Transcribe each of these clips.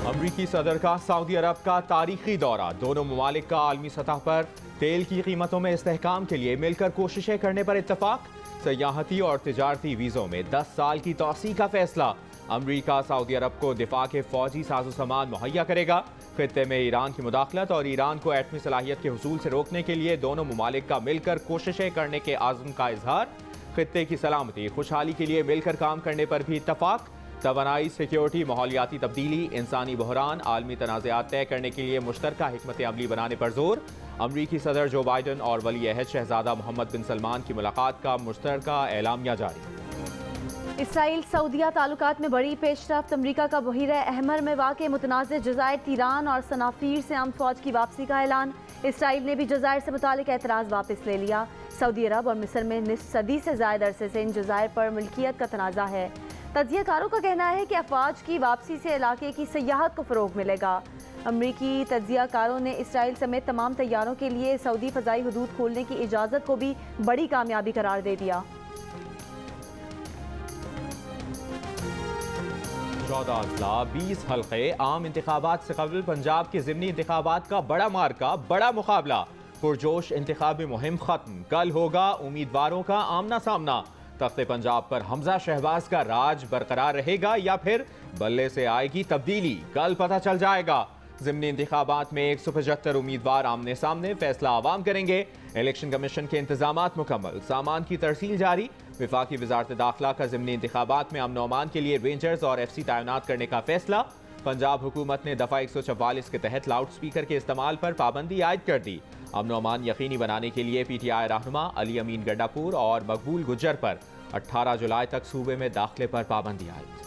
अमरीकी सदर का सऊदी अरब का तारीखी दौरा, दोनों ममालिक का आलमी सतह पर तेल की कीमतों में इस्तेहकाम के लिए मिलकर कोशिशें करने पर इत्तफाक। सयाहती और तिजारती वीज़ों में 10 साल की तौसी का फैसला। अमरीका सऊदी अरब को दिफा के फौजी साजो सामान मुहैया करेगा। खित्ते में ईरान की मुदाखलत और ईरान को एटमी सलाहियत के हुसूल से रोकने के लिए दोनों ममालिक का मिलकर कोशिशें करने के आज़म का इजहार। खित्ते की सलामती खुशहाली के लिए मिलकर काम करने पर भी इत्तफाक। तवानाई, सिक्योरिटी, माहौलियाती तब्दीली, इंसानी बहरान, आलमी तनाज़ात तय करने के लिए मुश्तरका हिकमत अमली बनाने पर जोर। अमरीकी सदर जो बाइडन और वली अहद शहजादा मोहम्मद बिन सलमान की मुलाकात का मुश्तरका एलामिया जारी। इसराइल सऊदिया ताल्लुकात में बड़ी पेशरफ्त। अमरीका का बहीरा अहमर में वाक़े मुतनाज़ जज़ायर तीरान और सनाफीर से आम फौज की वापसी का ऐलान। इसराइल ने भी जज़ायर से मुतालिक एतराज़ वापस ले लिया। सऊदी अरब और मिस्र में निस्फ सदी से ज़ायद अरसे से इन जज़ायर पर मिल्कियत का तनाज़ा है। तज्ज़ियाकारों का कहना है कि अफवाज की वापसी से इलाके की सयाहत को फ़रोग़ मिलेगा। अमरीकी तज्ज़ियाकारों ने इसराइल समेत तमाम तैयारों के लिए सऊदी फ़ज़ाई हदूद खोलने की इजाज़त को भी बड़ी कामयाबी करार दे दिया। 14 अज़ला 20 हल्के आम इंतखाबात से कबल पंजाब के ज़िमनी इंतखाबात का बड़ा मार्का, बड़ा मुकाबला। पुरजोश इंतखाबी मुहिम खत्म, कल होगा उम्मीदवारों का आमना सामना। तख्ते पंजाब पर हमजा शहबाज का राज बरकरार रहेगा या फिर बल्ले से आएगी तब्दीली, कल पता चल जाएगा। ज़िमनी इंतखाबात में 175 उम्मीदवार आमने सामने, फैसला आवाम करेंगे। इलेक्शन कमीशन के इंतजामात मुकम्मल, सामान की तरसील जारी। विफाकी वजारत दाखिला का ज़िमनी इंतखाबात में अमन अमान के लिए रेंजर्स और FC तैनात करने का फैसला। पंजाब हुकूमत ने दफ़ा 144 के तहत लाउड स्पीकर के इस्तेमाल पर पाबंदी आयद कर दी। अमन अमान यकीनी बनाने के लिए PTI रहनुमा अली अमीन गड्डापुर और मकबूल गुज्जर पर 18 जुलाई तक सूबे में दाखिले पर पाबंदी आयद।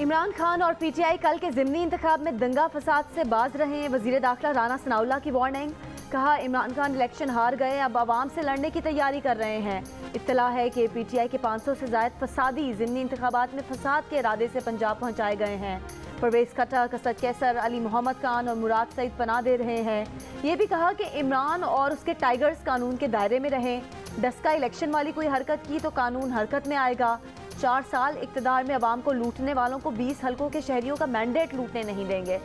इमरान खान और PTI कल के ज़िमनी इंतखाब में दंगा फसाद से बाज रहे हैं। वज़ीर दाखिला राना सनाउल्लाह की वार्निंग। कहा, इमरान खान इलेक्शन हार गए, अब आवाम से लड़ने की तैयारी कर रहे हैं। इत्तला है कि PTI के 500 से ज़ायद फसादी ज़िमनी इंतखाबात में फसाद के इरादे से पंजाब पहुँचाए गए हैं। परवेज़ खट्टर, असद कैसर, अली मोहम्मद खान और मुराद सईद पनाह दे रहे हैं। ये भी कहा कि इमरान और उसके टाइगर्स कानून के दायरे में रहें। डस्का इलेक्शन वाली कोई हरकत की तो कानून हरकत में आएगा। 4 साल इक़्तिदार में अवाम को लूटने वालों को 20 हल्कों के शहरियों का मैंडेट लूटने नहीं देंगे।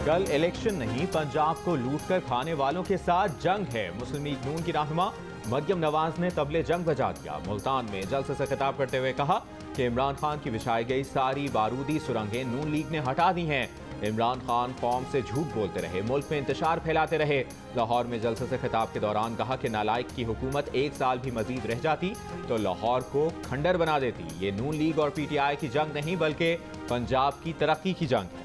कल इलेक्शन नहीं, पंजाब को लूटकर खाने वालों के साथ जंग है। मुस्लिम लीग नून की रहनुमा मरियम नवाज ने तबले जंग बजा दिया। मुल्तान में जलसे से खिताब करते हुए कहा कि इमरान खान की बिछाई गई सारी बारूदी सुरंगें नून लीग ने हटा दी हैं। इमरान खान कौम से झूठ बोलते रहे, मुल्क में इंतशार फैलाते रहे। लाहौर में जलसे से खिताब के दौरान कहा कि नालायक की हुकूमत 1 साल भी मजीद रह जाती तो लाहौर को खंडर बना देती। ये नून लीग और PTI की जंग नहीं बल्कि पंजाब की तरक्की की जंग है।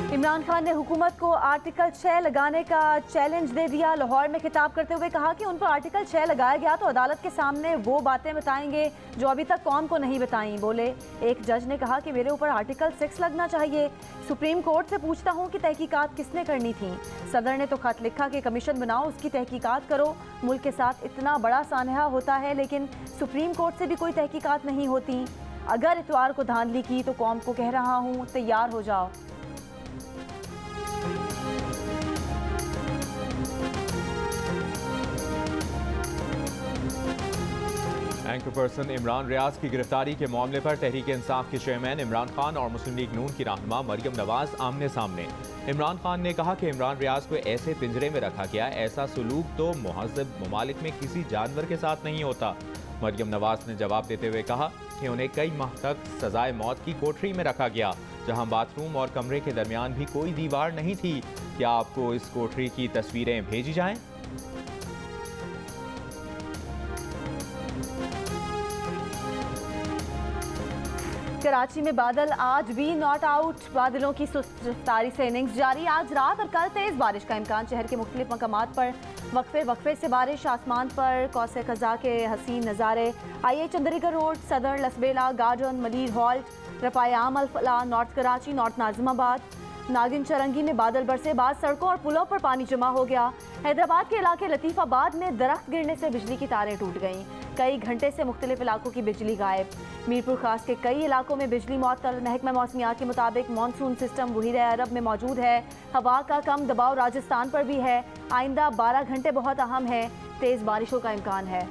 इमरान खान ने हुकूमत को आर्टिकल 6 लगाने का चैलेंज दे दिया। लाहौर में खिताब करते हुए कहा कि उन पर आर्टिकल 6 लगाया गया तो अदालत के सामने वो बातें बताएंगे जो अभी तक कौम को नहीं बताई। बोले, एक जज ने कहा कि मेरे ऊपर आर्टिकल 6 लगना चाहिए। सुप्रीम कोर्ट से पूछता हूँ कि तहकीकात किसने करनी थी। सदर ने तो खत लिखा कि कमीशन बनाओ, उसकी तहकीकात करो। मुल्क के साथ इतना बड़ा सानहा होता है लेकिन सुप्रीम कोर्ट से भी कोई तहकीकात नहीं होती। अगर इतवार को धांधली की तो कौम को कह रहा हूँ, तैयार हो जाओ। एंकर पर्सन इमरान रियाज की गिरफ्तारी के मामले पर तहरीक इंसाफ के चेयरमैन इमरान खान और मुस्लिम लीग नून की रहनुमा मरियम नवाज आमने सामने। इमरान खान ने कहा कि इमरान रियाज को ऐसे पिंजरे में रखा गया, ऐसा सलूक तो मुहज़्ज़ब ममालिक में किसी जानवर के साथ नहीं होता। मरियम नवाज ने जवाब देते हुए कहा कि उन्हें कई माह तक सजाए मौत की कोठरी में रखा गया, जहां बाथरूम और कमरे के दरमियान भी कोई दीवार नहीं थी। क्या आपको इस कोठरी की तस्वीरें भेजी जाएं? कराची में बादल आज भी नॉट आउट। बादलों की सुस्त रफ्तारी से इनिंग्स जारी। आज रात और कल तेज बारिश का इम्कान। शहर के मुख्तलिफ मकामात पर वक्फे से बारिश। आसमान पर कौसे कज़ा के हसीन नज़ारे। IH चंद्रीगढ़ रोड, सदर, लसबेला गार्डन, मलीर हॉल्ट, रफ़ाए आम अल फलाह, नॉर्थ कराची, नॉर्थ नाजिमाबाद, नागिन चरंगी में बादल बरसे, बाद सड़कों और पुलों पर पानी जमा हो गया। हैदराबाद के इलाके लतीफाबाद में दरख्त गिरने से बिजली की तारें टूट गईं। कई घंटे से मुख्तलिफ इलाकों की बिजली गायब। मीरपुर खास के कई इलाकों में बिजली मुअत्तल। महकमा मौसमियात के मुताबिक मानसून सिस्टम बहीरे अरब में मौजूद है। हवा का कम दबाव राजस्थान पर भी है। आइंदा 12 घंटे बहुत अहम है। तेज़ बारिशों का इम्कान है।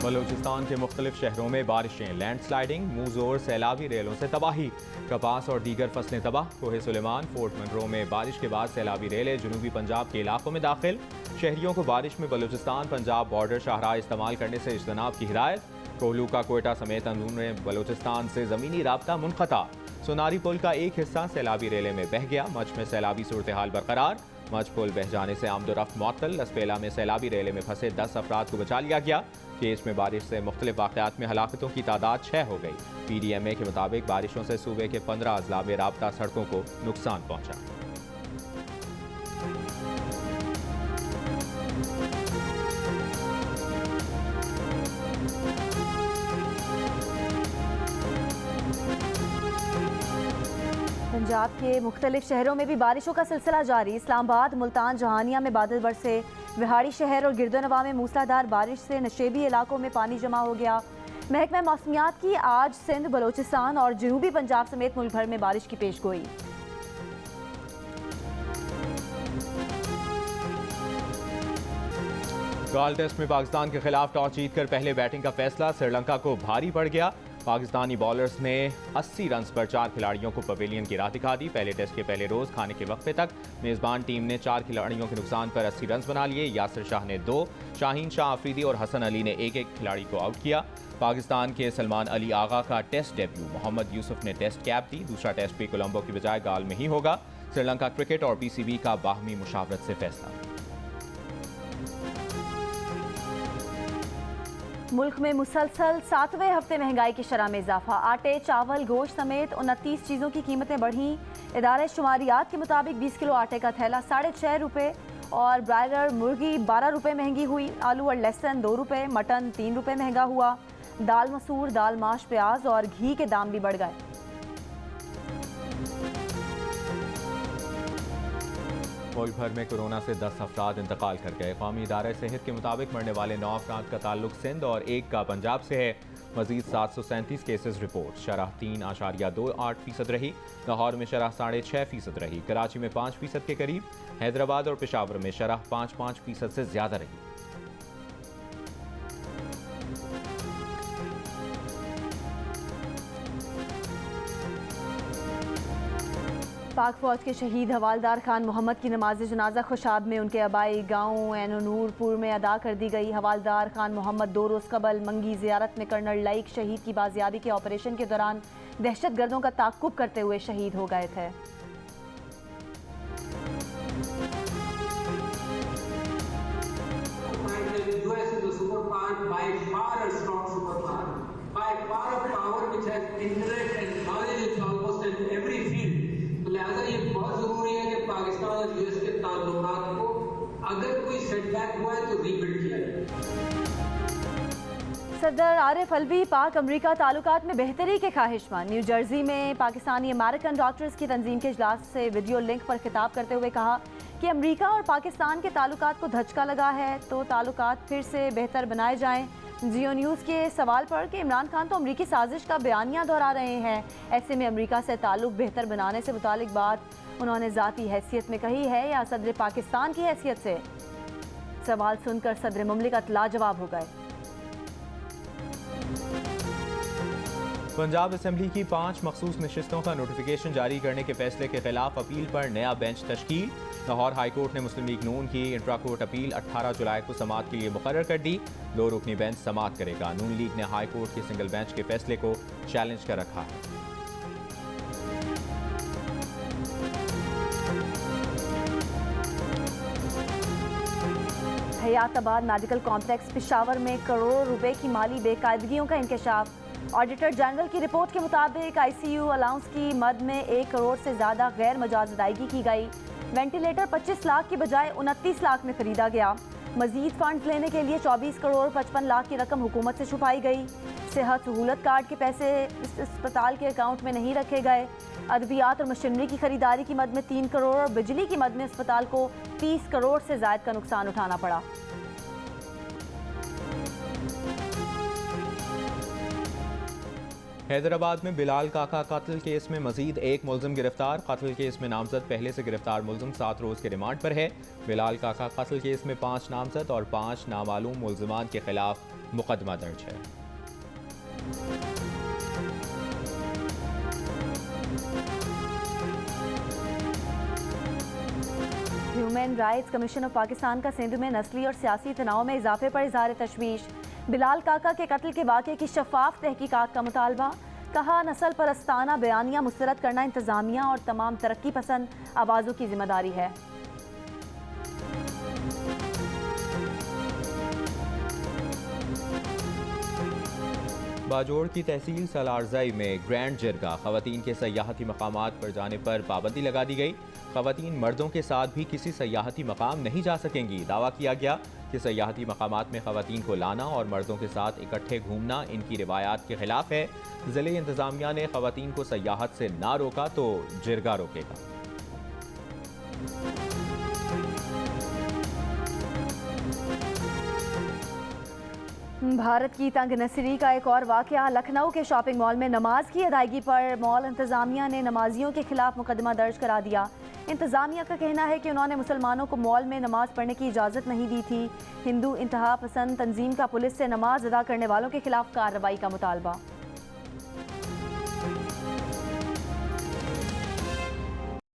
बलूचिस्तान के मुख्तलिफ शहरों में बारिशें, लैंडस्लाइडिंग, मुंह जोर सैलाबी रेलों से तबाही। कपास और दीगर फसलें तबाह। कोहे सुलेमान, फोर्ट मनरो में बारिश के बाद सैलाबी रेलें जनूबी पंजाब के इलाकों में दाखिल। शहरियों को बारिश में बलूचिस्तान पंजाब बॉर्डर शाहराह इस्तेमाल करने से इज्तनाब की हिदायत। कोहलू का कोयटा समेत अंदरून बलूचिस्तान से ज़मीनी राब्ता मुनक़ता। सोनारी पुल का एक हिस्सा सैलाबी रेले में बह गया। मच में सैलाबी सूरत हाल बरकरार। मच पुल बह जाने से आमदोरफ्त मुअत्तल। लसपेला में सैलाबी रेले में फंसे 10 अफराद को बचा लिया गया। केस में बारिश से मुख्तलिफ वाक़यात में हलाकतों की तादाद 6 हो गई। PDMA के मुताबिक बारिशों से सूबे के 15 अजला में राब्ता सड़कों को नुकसान पहुंचा। पंजाब के मुख्तलिफ शहरों में भी बारिशों का सिलसिला जारी। इस्लामाबाद, मुल्तान, जहानिया में बादल बरसे। विहाड़ी शहर और गिरदोनवा में मूसलाधार बारिश से नशेबी इलाकों में पानी जमा हो गया। महकमा मौसमियात की आज सिंध, बलोचिस्तान और जनूबी पंजाब समेत मुल्क भर में बारिश की पेशगोई। गॉल टेस्ट में पाकिस्तान के खिलाफ टॉस जीतकर पहले बैटिंग का फैसला श्रीलंका को भारी पड़ गया। पाकिस्तानी बॉलर्स ने 80 रन्स पर 4 खिलाड़ियों को पवेलियन की राह दिखा दी। पहले टेस्ट के पहले रोज खाने के वक्फे तक मेजबान टीम ने 4 खिलाड़ियों के नुकसान पर 80 रन्स बना लिए। यासिर शाह ने 2, शाहीन शाह अफरीदी और हसन अली ने एक खिलाड़ी को आउट किया। पाकिस्तान के सलमान अली आगा का टेस्ट डेब्यू। मोहम्मद यूसुफ ने टेस्ट कैप दी। दूसरा टेस्ट भी कोलंबो की बजाय गाल में ही होगा। श्रीलंका क्रिकेट और PCB का बाहमी मुशावरत से फैसला। मुल्क में मुसलसल 7वें हफ्ते महंगाई की शरह में इजाफा। आटे, चावल, गोश्त समेत 29 चीज़ों की कीमतें बढ़ीं। इदारे शुमारियात के मुताबिक 20 किलो आटे का थैला 6.5 रुपये और ब्रायलर मुर्गी 12 रुपये महंगी हुई। आलू और लहसुन 2 रुपये, मटन 3 रुपये महंगा हुआ। दाल मसूर, दाल माश, प्याज और घी के दाम भी बढ़ गए। मुल्क भर में कोरोना से 10 अफराद इंतकाल कर गए। कौमी इदारे सेहत के मुताबिक मरने वाले 9 अफराद का ताल्लुक सिंध और 1 का पंजाब से है। मजीद 737 केसेस रिपोर्ट। शरह 3.28% रही। लाहौर में शरह 6.5% रही। कराची में 5% के करीब। हैदराबाद और पेशावर में शरह 5% से ज्यादा रही। पाक फौज के शहीद हवालदार खान मोहम्मद की नमाज जनाजा खुशाब में उनके आबाई गांव एनोनूरपुर में अदा कर दी गई। हवालदार खान मोहम्मद 2 रोज़ कबल मंगी ज़ियारत में कर्नल लाइक शहीद की बाजियाबी के ऑपरेशन के दौरान दहशत गर्दों का ताक़ुब करते हुए शहीद हो गए थे। लिहाजा ये बहुत जरूरी है कि पाकिस्तान और यूएस के ताल्लुकात को अगर कोई सेटबैक हुआ है तो रीबिल्ड किया जाए। सदर आरिफ अलवी पाक अमरीका ताल्लुकात में बेहतरी के ख्वाहिशमंद। न्यू जर्सी में पाकिस्तानी अमेरिकन डॉक्टर्स की तंजीम के इजलास से वीडियो लिंक पर खिताब करते हुए कहा कि अमरीका और पाकिस्तान के ताल्लुकात को धचका लगा है तो ताल्लुकात फिर से बेहतर बनाए जाएं। जियो न्यूज़ के सवाल पर कि इमरान खान तो अमरीकी साजिश का बयानिया दोहरा रहे हैं, ऐसे में अमरीका से ताल्लुक बेहतर बनाने से मुतालिक बात उन्होंने ज़ाती हैसियत में कही है या सदर पाकिस्तान की हैसियत से? सवाल सुनकर सदर मुमलिकत लाजवाब हो गए। पंजाब असेंबली की 5 मखसूस नशिस्तों का नोटिफिकेशन जारी करने के फैसले के खिलाफ अपील पर नया बेंच तश्कील। लाहौर हाई कोर्ट ने मुस्लिम लीग नून की इंट्रा कोर्ट अपील 18 जुलाई को समाअत के लिए मुकर्रर कर दी। 2 रुकनी बेंच समाअत करेगा। नून लीग ने हाई कोर्ट के सिंगल बेंच के फैसले को चैलेंज कर रखा है। हयाताबाद मेडिकल कॉम्प्लेक्स पेशावर में करोड़ों रुपए की माली बेकायदगियों का इंकशाफ। ऑडिटर जनरल की रिपोर्ट के मुताबिक ICU अलाउंस की मद में 1 करोड़ से ज़्यादा गैर मजाज अदायगी की गई। वेंटिलेटर 25 लाख की बजाय 29 लाख में खरीदा गया। मजीद फंड लेने के लिए 24 करोड़ 55 लाख की रकम हुकूमत से छुपाई गई। सेहत सहूलत कार्ड के पैसे इस अस्पताल के अकाउंट में नहीं रखे गए। अद्वियात और मशीनरी की खरीदारी की मद में 3 करोड़ और बिजली की मद में अस्पताल को 30 करोड़ से ज़ायद का नुकसान उठाना पड़ा। हैदराबाद में बिलाल काका कत्ल केस में मजीद एक मुलजिम गिरफ्तार। कत्ल केस में नामजद पहले से गिरफ्तार मुलजिम 7 रोज के रिमांड पर है। बिलाल काका कत्ल केस में 5 नामजद और 5 नामालूम मुलजिमान के खिलाफ मुकदमा दर्ज है। Human rights commission of Pakistan का सिंध में नस्ली और सियासी तनाव में इजाफे पर इजहार तशवीश। बिलाल काका के कत्ल के वाक़े की शफाफ तहकीकात का मुतालबा। कहा, नस्ल परस्ताना बयानियाँ मुस्तरद करना इंतज़ामिया और तमाम तरक्की पसंद आवाज़ों की जिम्मेदारी है। बाजोड़ की तहसील सलारजई में ग्रैंड जिरगा। खवातीन के सयाहती मकामात पर जाने पर पाबंदी लगा दी गई। खवातीन मर्दों के साथ भी किसी सयाहती मकाम नहीं जा सकेंगी। दावा किया गया कि सयाहती मकामात में खवातीन को लाना और मर्दों के साथ इकट्ठे घूमना इनकी रिवायात के खिलाफ है। ज़िले इंतज़ामिया ने खवातीन को सयाहत से ना रोका तो जिरगा रोकेगा। भारत की तंग नसरी का एक और वाक़या। लखनऊ के शॉपिंग मॉल में नमाज की अदायगी पर मॉल इंतज़ामिया ने नमाजियों के खिलाफ मुकदमा दर्ज करा दिया। इंतज़ामिया का कहना है कि उन्होंने मुसलमानों को मॉल में नमाज पढ़ने की इजाज़त नहीं दी थी। हिंदू इंतहा पसंद तंजीम का पुलिस से नमाज अदा करने वालों के खिलाफ कार्रवाई का मुतालबा।